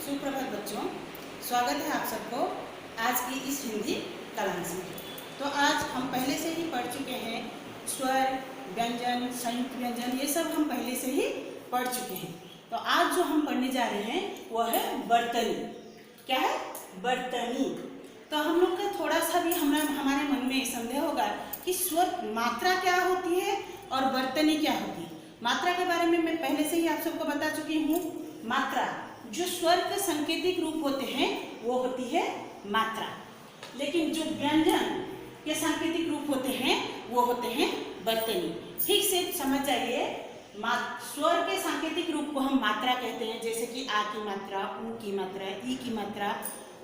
सुप्रभात बच्चों, स्वागत है आप सबको आज की इस हिंदी क्लास में। तो आज हम पहले से ही पढ़ चुके हैं स्वर, व्यंजन, संयुक्त व्यंजन, ये सब हम पहले से ही पढ़ चुके हैं। तो आज जो हम पढ़ने जा रहे हैं वह है बर्तनी। क्या है? बर्तनी। तो हम लोग का थोड़ा सा भी हमारे मन में संदेह होगा कि स्वर मात्रा क्या होती है और बर्तनी क्या होती है। मात्रा के बारे में मैं पहले से ही आप सबको बता चुकी हूँ। मात्रा जो स्वर के सांकेतिक रूप होते हैं वो होती है मात्रा, लेकिन जो व्यंजन के सांकेतिक रूप होते हैं वो होते हैं बर्तनी। ठीक से समझ जाइए, स्वर के सांकेतिक रूप को हम मात्रा कहते हैं, जैसे कि आ की मात्रा, ऊ की मात्रा, ई की मात्रा,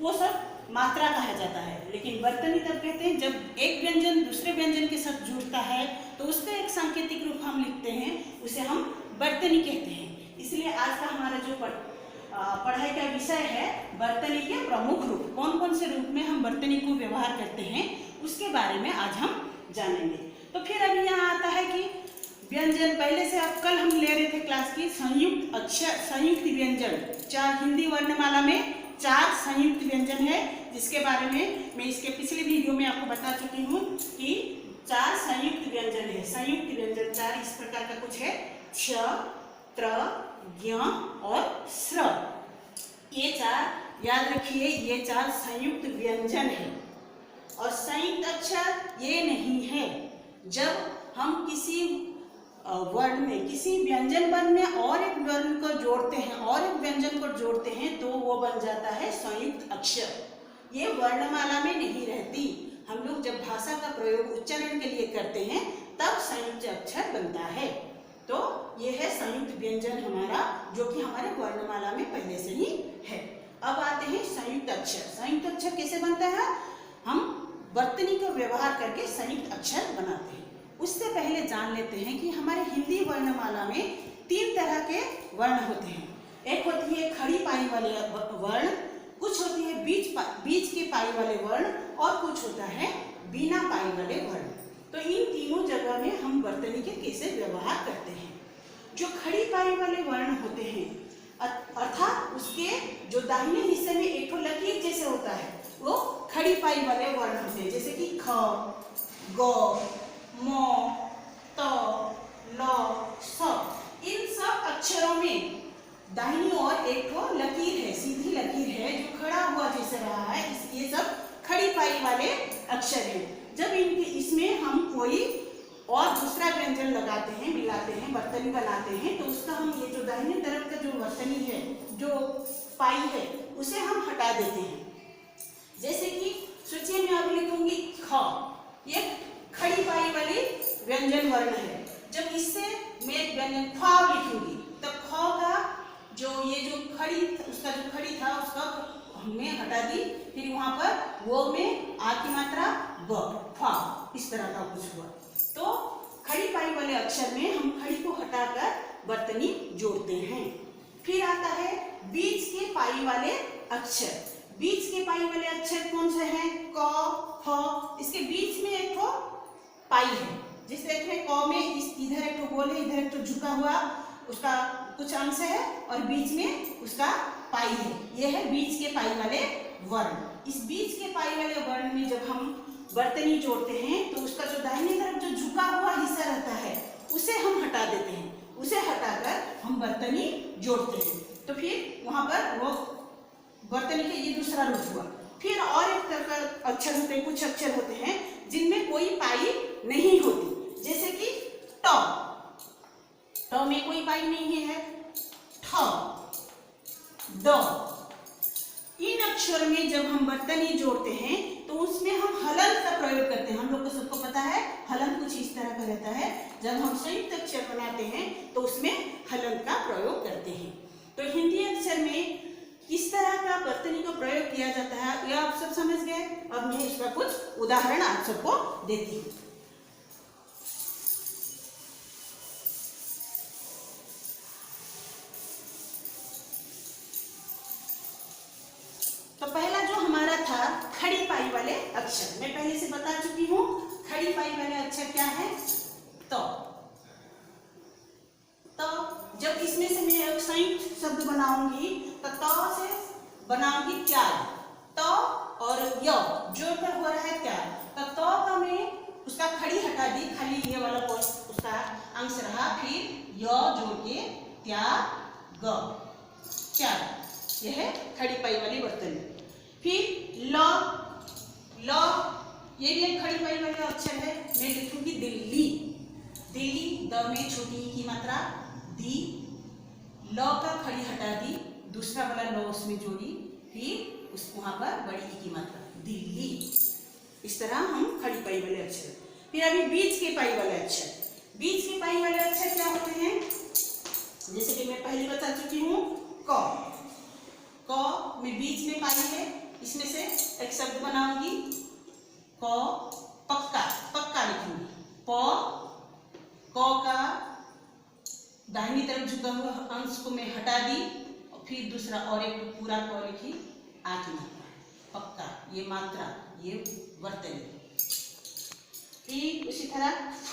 वो सब मात्रा कहा जाता है। लेकिन बर्तनी तब कहते हैं जब एक व्यंजन दूसरे व्यंजन के साथ जुड़ता है तो उसका एक सांकेतिक रूप हम लिखते हैं, उसे हम बर्तनी कहते हैं। इसलिए आज का हमारा जो पढ़ाई का विषय है बर्तनी के प्रमुख रूप, कौन कौन से रूप में हम बर्तनी को व्यवहार करते हैं उसके बारे में आज हम जानेंगे। तो फिर अभी यहाँ आता है कि व्यंजन, पहले से आप कल हम ले रहे थे क्लास की संयुक्त अक्षर, संयुक्त व्यंजन। 4 हिंदी वर्णमाला में 4 संयुक्त व्यंजन है, जिसके बारे में मैं इसके पिछले वीडियो में आपको बता चुकी हूँ कि 4 संयुक्त व्यंजन है। संयुक्त व्यंजन 4 इस प्रकार का कुछ है: क्ष, त्र, ज्ञ और स्र। ये 4 याद रखिए, ये 4 संयुक्त व्यंजन है। और संयुक्त अक्षर ये नहीं है। जब हम किसी वर्ण में, किसी व्यंजन वर्ण में और एक वर्ण को जोड़ते हैं और एक व्यंजन को जोड़ते हैं तो वो बन जाता है संयुक्त अक्षर। ये वर्णमाला में नहीं रहती। हम लोग जब भाषा का प्रयोग उच्चारण के लिए करते हैं तब संयुक्त अक्षर बनता है। तो ये है संयुक्त व्यंजन हमारा, जो कि हमारे वर्णमाला में पहले से ही है। अब आते हैं संयुक्त अक्षर। संयुक्त अक्षर कैसे बनता है? हम बर्तनी का व्यवहार करके संयुक्त अक्षर बनाते हैं। उससे पहले जान लेते हैं कि हमारे हिंदी वर्णमाला में 3 तरह के वर्ण होते हैं। एक होती है खड़ी पाई वाले वर्ण, कुछ होती है बीच के पाई वाले वर्ण, और कुछ होता है बिना पाई वाले वर्ण। तो इन तीनों जगह में हम बर्तनी के कैसे व्यवहार करते हैं। जो खड़ी पाई वाले वर्ण होते हैं, अर्थात उसके जो दाहिने हिस्से में एक लकीर जैसे होता है, वो खड़ी पाई वाले वर्ण होते हैं, जैसे कि ख, ग, म, त, ल, स। इन सब अक्षरों में दाहिनी ओर एक लकीर है, सीधी लकीर है जो खड़ा हुआ जैसे रहा है। ये सब खड़ी पाई वाले अक्षर हैं। जब इसमें हम कोई और दूसरा व्यंजन लगाते हैं, मिलाते हैं, बर्तनी बनाते हैं, तो उसका हम ये जो दाहिने तरफ का जो बर्तनी है, जो पाई है, उसे हम हटा देते हैं। जैसे कि सोचिए, मैं अब लिखूंगी ख, ये खड़ी पाई वाली व्यंजन वर्ण है। जब इससे मैं एक व्यंजन ख लिखूंगी तो ख का जो ये जो खड़ी, उसका जो खड़ी था उसका हमने हटा दी। फिर वहां पर वो में आ की मात्रा, ब, फा, इस तरह का कुछ हुआ। तो खड़ी पाई वाले अक्षर में हम खड़ी को हटाकर बर्तनी जोड़ते हैं। फिर आता है बीच के पाई वाले अक्षर। बीच के पाई वाले अक्षर कौन से हैं? क, फ। इसके बीच में एक पाई है, जिस देखिए क में इधर एक तो गोल है, इधर एक तो झुका हुआ उसका कुछ अंश है, और बीच में उसका पाई है। यह है बीच के पाई वाले वर्ण। इस बीच के पाई वाले वर्ण में जब हम बर्तनी जोड़ते हैं तो उसका जो दाहिनी तरफ जो झुका हुआ हिस्सा रहता है उसे हम हटा देते हैं। उसे हटाकर हम बर्तनी जोड़ते हैं। तो फिर वहां पर वो बर्तनी का ये दूसरा रूप हुआ। फिर और एक तरह का अक्षर होते हैं, कुछ अक्षर होते हैं जिनमें कोई पाई नहीं होती, जैसे कि ट। ट में कोई पाई नहीं है। ठ, ड। इन अक्षर में जब हम बर्तनी जोड़ते हैं तो उसमें हम हलंत का प्रयोग करते हैं। हम लोग को सबको पता है हलंत कुछ इस तरह का रहता है। जब हम संयुक्त अक्षर बनाते हैं तो उसमें हलंत का प्रयोग करते हैं। तो हिंदी अक्षर में किस तरह का बर्तनी का प्रयोग किया जाता है यह आप सब समझ गए। अब मैं इसका कुछ उदाहरण आप सबको देती हूँ। तो पहला जो हमारा था खड़ी पाई वाले अक्षर, मैं पहले से बता चुकी हूँ। खड़ी पाई वाले अक्षर क्या है? तो जब इसमें से मैं एक संयुक्त शब्द बनाऊंगी तो त से बनाऊंगी त्याग, तो और य जोड़कर हो रहा है त्याग, तो का मैं उसका खड़ी हटा दी, खाली ये वाला पोस्ट उसका अंश रहा, फिर य जोड़ के त्याग त्याग, यह है खड़ी पाई वाली वर्तनी। फिर ल ल ये भी एक खड़ी पाई वाला अक्षर है, मैं लिखूंगी दिल्ली, दिल्ली द में छोटी ई की मात्रा दी, ल का खड़ी हटा दी, दूसरा वाला ल उसमें जोड़ी, फिर उस वहां पर बड़ी ई की मात्रा दिल्ली। इस तरह हम खड़ी पाई वाले अक्षर। फिर अभी बीच के पाई वाले अक्षर, बीच के पाई वाले अक्षर क्या होते हैं, जैसे कि मैं पहले बता चुकी हूँ, क में बीच में पाई है, इसमें से एक शब्द बनाऊंगी, क पक्का, पक्का लिखूंगी, क का दाहिनी तरफ झुका हुआ अंश को मैं हटा दी, और फिर दूसरा और एक पूरा क लिखी, आ की मात्रा, पक्का, ये मात्रा, ये वर्तनी। फिर उसी तरह फ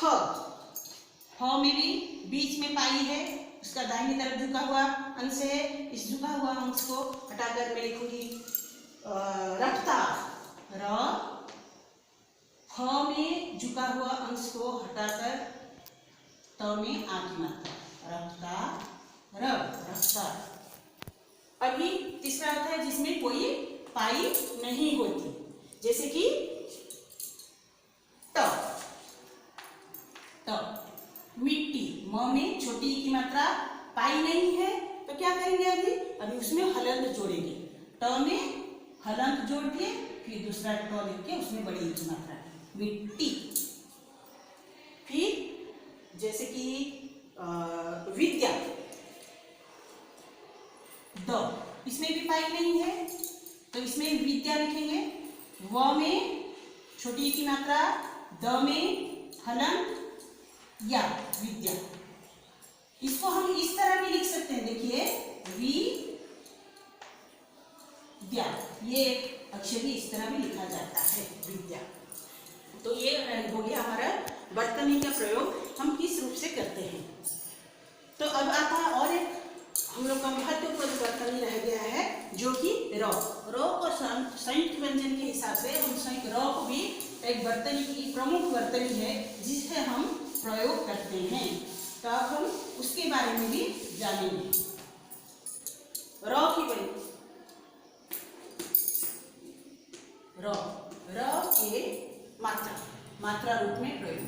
में भी बीच में पाई है, उसका दाहिनी तरफ झुका हुआ अंश है, इस झुका हुआ अंश को हटाकर मैं लिखूंगी रफ्तार, फ में झुका हुआ अंश को हटाकर त में आ की मात्रा, रफ्तार, रफ्तार। अभी तीसरा अर्थ है जिसमें कोई पाई नहीं होती, जैसे कि त मिट्टी, म में छोटी ई की मात्रा पाई नहीं है, तो क्या करेंगे, अभी उसमें हलंत जोड़ेंगे, ट में हलंत जोड़ के फिर दूसरा ट लिख के उसमें बड़ी ई की मात्रा मिट्टी। फिर जैसे कि विद्या, द इसमें भी पाई नहीं है, तो इसमें विद्या लिखेंगे, व में छोटी ई की मात्रा, द में हलंत या विद्या। इसको हम इस तरह भी लिख सकते हैं, देखिए विद्या, ये अक्षर भी इस तरह भी लिखा जाता है, विद्या। तो ये हो गया हमारा वर्तनी का प्रयोग हम किस रूप से करते हैं। तो अब आता है और एक हम लोग का महत्वपूर्ण वर्तनी रह गया है, जो कि र को संयुक्त व्यंजन के हिसाब से हम संयुक्त र को भी एक वर्तनी की प्रमुख वर्तनी है, जिसे हम प्रयोग करते हैं। तो अब हम उसके बारे में भी जानेंगे। र की बनी र के मात्रा रूप में प्रयोग।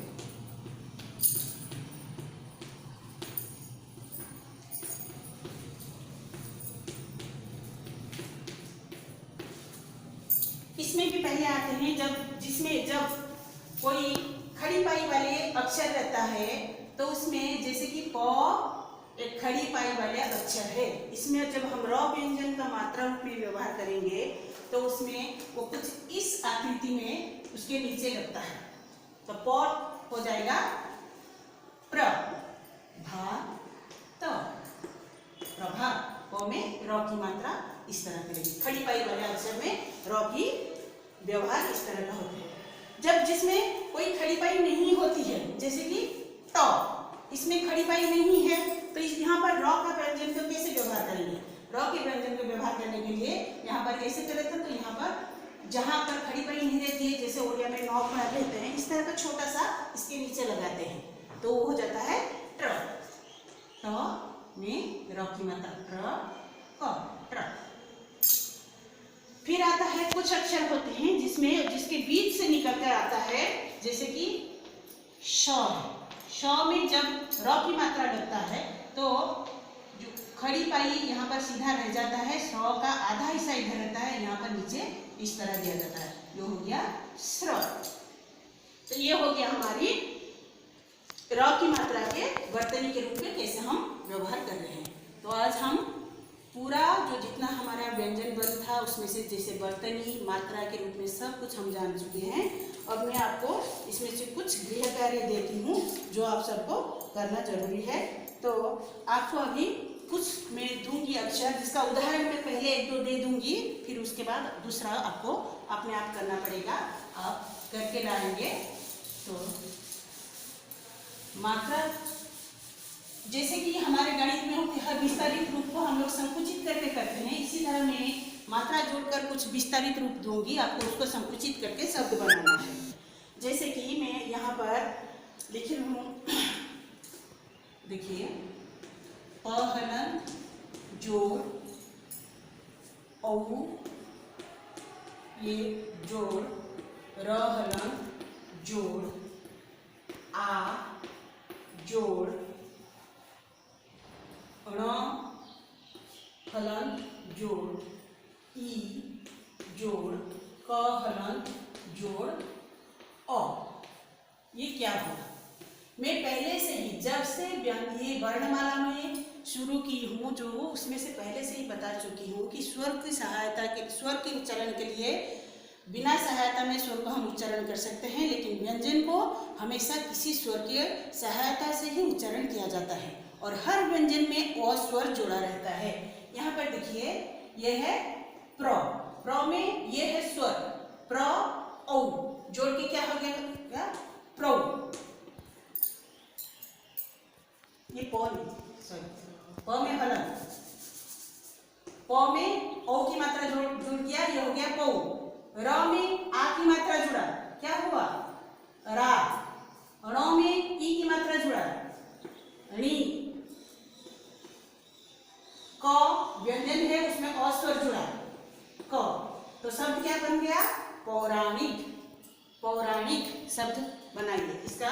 इसमें भी पहले आते हैं जब कोई खड़ी पाई वाले अक्षर रहता है, तो उसमें जैसे कि प एक खड़ी पाई वाले अक्षर है, इसमें जब हम र व्यंजन का मात्रा रूप में व्यवहार करेंगे तो उसमें वो कुछ इस आकृति में उसके नीचे लगता है, तो प हो जाएगा प्र भा त, प्रभात, प में र की मात्रा इस तरह करेंगे। खड़ी पाई वाले अक्षर में र की व्यवहार इस तरह का होता है। जब जिसमें कोई खड़ी पाई नहीं होती है, जैसे कि ट, इसमें खड़ी पाई नहीं है, तो यहाँ पर र का व्यंजन को कैसे व्यवहार करेंगे, र के व्यंजन को व्यवहार करने के लिए यहाँ पर कैसे करे थे, तो यहाँ पर जहाँ पर खड़ी पाई नहीं रहती है, जैसे ओडिया में नौ पढ़ लेते हैं, इस तरह का छोटा सा इसके नीचे लगाते हैं, तो वो हो जाता है ट्र, ट में र की मात्रा ट्र क, ट्र। फिर आता है कुछ अक्षर होते हैं जिसके बीच से निकल कर आता है, जैसे कि श है, श में जब र की मात्रा लगता है तो जो खड़ी पाई यहाँ पर सीधा रह जाता है, स का आधा हिस्सा इधर रहता है, यहाँ पर नीचे इस तरह दिया जाता है, ये हो गया स्र। तो ये हो गया हमारी र की मात्रा के वर्तनी के रूप में कैसे हम व्यवहार कर रहे हैं। तो आज हम पूरा जो जितना हमारा व्यंजन वर्ण था उसमें से जैसे वर्तनी मात्रा के रूप में सब कुछ हम जान चुके हैं। अब मैं आपको इसमें से कुछ गृह कार्य देती हूँ जो आप सबको करना जरूरी है। तो आपको अभी कुछ मैं दूंगी अक्षर, जिसका उदाहरण मैं पहले एक दो दे दूंगी, फिर उसके बाद दूसरा आपको अपने आप करना पड़ेगा, आप करके लाएंगे। तो मात्रा जैसे कि हमारे गणित में होती है, विस्तारित रूप को हम लोग संकुचित करके करते हैं, इसी तरह मैं मात्रा जोड़कर कुछ विस्तारित रूप दूंगी, आपको उसको संकुचित करके शब्द बनाना है। जैसे कि मैं यहाँ पर लिखी हूँ, देखिए, प हलन जोड़ औ, ये जोड़, र हलन जोड़ आ जोड़, ण हलन जोड़ ई जोड़, क हलन जोड़ अ। ये क्या होगा? मैं पहले से ही जब से ये वर्णमाला में शुरू की हूँ जो उसमें से पहले से ही बता चुकी हूँ कि स्वर की सहायता के, स्वर के उच्चारण के लिए बिना सहायता में स्वर को हम उच्चारण कर सकते हैं, लेकिन व्यंजन को हमेशा किसी स्वर की सहायता से ही उच्चारण किया जाता है और हर व्यंजन में अ स्वर जुड़ा रहता है। यहाँ पर देखिए, यह है प्र, प्र में ये है स्वर प्र औ, जोड़ के क्या हो गया? क्या? प्रो। ये प नहीं, सॉरी, प में हलन, प में औ की मात्रा जुड़ गया, ये हो गया पौ। र में आ की मात्रा जुड़ा, क्या हुआ? रा। ण में ई की मात्रा जुड़ा, णी। क व्यंजन है, उसमें अ स्वर जुड़ा, क। तो शब्द क्या बन गया? पौराणिक। पौराणिक शब्द बनाइए, इसका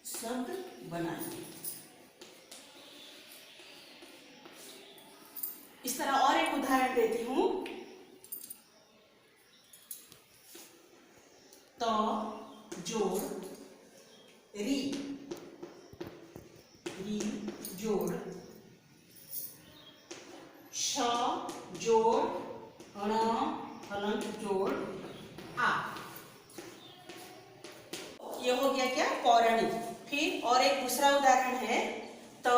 शब्द बनाइए। इस तरह और एक उदाहरण देती हूं, त जोड़ री, री जोड़ श जोड़ ण हलंत जोड़ आ। ये हो गया क्या? पौराणिक। फिर और एक दूसरा उदाहरण है, त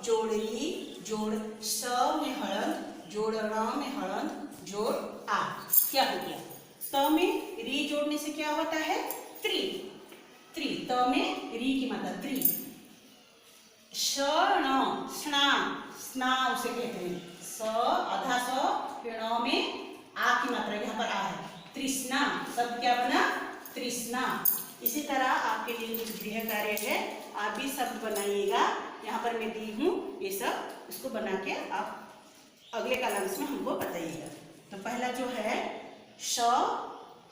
जोड़ री जोड़ स में हलंत जोड़ ण में हलंत जोड़ आ। क्या हो गया? त में री जोड़ने से क्या होता है? त्रि। त्रि, त में री की मात्रा त्रि। श ण स्ना, स्ना उसे कहते हैं, स आधा स, फिर ण में आ की मात्रा, यहाँ पर आ है, तृष्णा। शब्द क्या बना? तृष्णा। इसी तरह आपके लिए कुछ गृह कार्य है, आप भी शब्द बनाइएगा। यहाँ पर मैं दी हूँ ये सब, इसको बना के आप अगले कालांश में हमको बताइएगा। तो पहला जो है, श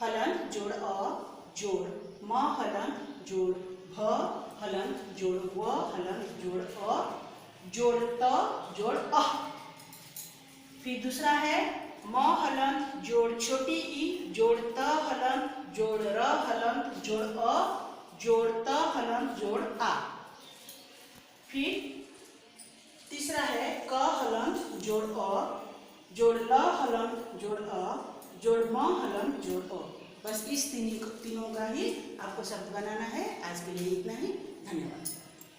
हलन जोड़ अ जोड़ म हलन जोड़ भ हलन जोड़ व हलन जोड़ अ जोड़ त जोड़ अ। फिर दूसरा है, म हलन जोड़ छोटी ई जोड़ त हलन जोड़ र हलन जोड़ अ जोड़ त हलन जोड़ आ। फिर तीसरा है, क हलन जोड़ अ जोड़ ल हलन जोड़ अ जोड़ म हलन जोड़ अ। बस इस तीनों का ही आपको शब्द बनाना है। आज के लिए इतना ही, धन्यवाद।